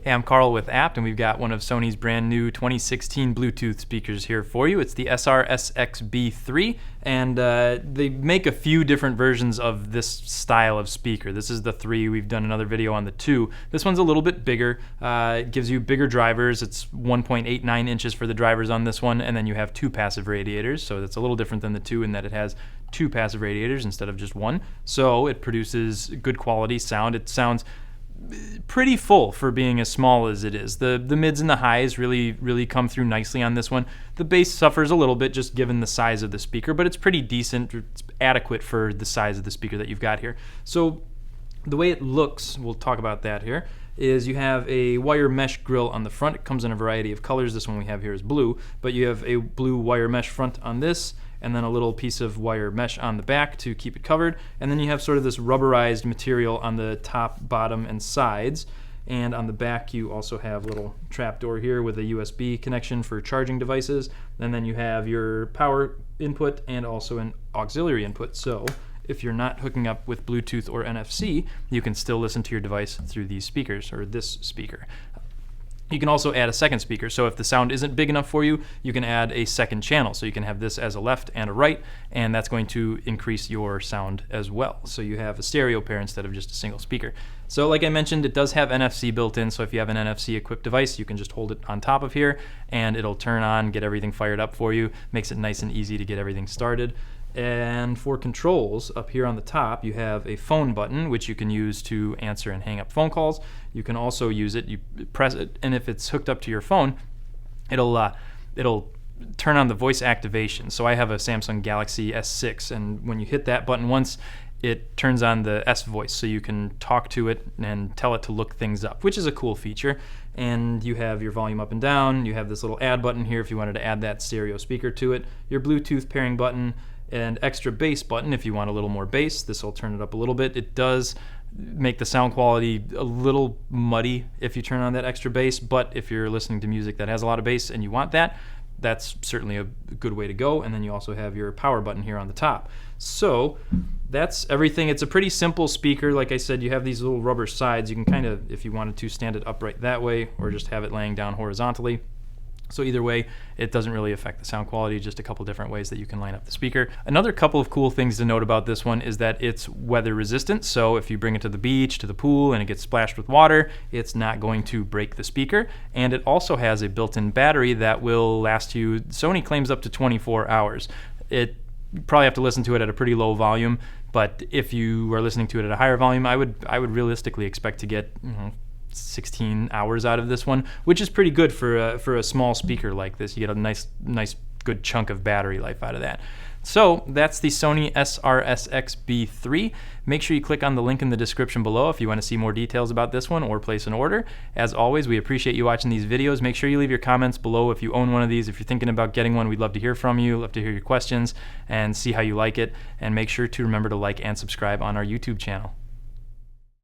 Hey, I'm Carl with Apt, and we've got one of Sony's brand new 2016 Bluetooth speakers here for you. It's the SRS-XB3, and they make a few different versions of this style of speaker. This is the 3. We've done another video on the 2. This one's a little bit bigger. It gives you bigger drivers. It's 1.89 inches for the drivers on this one, and then you have 2 passive radiators, so that's a little different than the 2 in that it has 2 passive radiators instead of just 1. So it produces good quality sound. It sounds pretty full for being as small as it is. The mids and the highs really come through nicely on this one. The bass suffers a little bit just given the size of the speaker, but it's pretty decent. It's adequate for the size of the speaker that you've got here. So the way it looks, we'll talk about that here, is you have a wire mesh grill on the front. It comes in a variety of colors. This one we have here is blue, but you have a blue wire mesh front on this, and then a little piece of wire mesh on the back to keep it covered. And then you have sort of this rubberized material on the top, bottom, and sides. And on the back you also have a little trap door here with a USB connection for charging devices. And then you have your power input and also an auxiliary input. So if you're not hooking up with Bluetooth or NFC, you can still listen to your device through these speakers, or this speaker. You can also add a second speaker, so if the sound isn't big enough for you, you can add a second channel. So you can have this as a left and a right, and that's going to increase your sound as well. So you have a stereo pair instead of just a single speaker. So like I mentioned, it does have NFC built in, so if you have an NFC equipped device, you can just hold it on top of here, and it'll turn on, get everything fired up for you, makes it nice and easy to get everything started. And for controls, up here on the top, you have a phone button, which you can use to answer and hang up phone calls. You can also use it, you press it, and if it's hooked up to your phone, it'll turn on the voice activation. So I have a Samsung Galaxy S6, and when you hit that button once, it turns on the S voice, so you can talk to it and tell it to look things up, which is a cool feature. And you have your volume up and down. You have this little add button here if you wanted to add that stereo speaker to it. Your Bluetooth pairing button, and extra bass button if you want a little more bass. This will turn it up a little bit. It does make the sound quality a little muddy if you turn on that extra bass, but if you're listening to music that has a lot of bass and you want that, that's certainly a good way to go. And then you also have your power button here on the top. So that's everything. It's a pretty simple speaker. Like I said, you have these little rubber sides. You can kind of, if you wanted to, stand it upright that way or just have it laying down horizontally. So either way, it doesn't really affect the sound quality, just a couple different ways that you can line up the speaker. Another couple of cool things to note about this one is that it's weather resistant. So if you bring it to the beach, to the pool, and it gets splashed with water, it's not going to break the speaker. And it also has a built-in battery that will last you, Sony claims, up to 24 hours. You probably have to listen to it at a pretty low volume, but if you are listening to it at a higher volume, I would realistically expect to get 16 hours out of this one, which is pretty good for a small speaker like this. You get a nice good chunk of battery life out of that. So that's the Sony SRS-XB3. Make sure you click on the link in the description below if you want to see more details about this one or place an order. As always, we appreciate you watching these videos. Make sure you leave your comments below if you own one of these. If you're thinking about getting one, we'd love to hear from you, love to hear your questions and see how you like it. And make sure to remember to like and subscribe on our YouTube channel.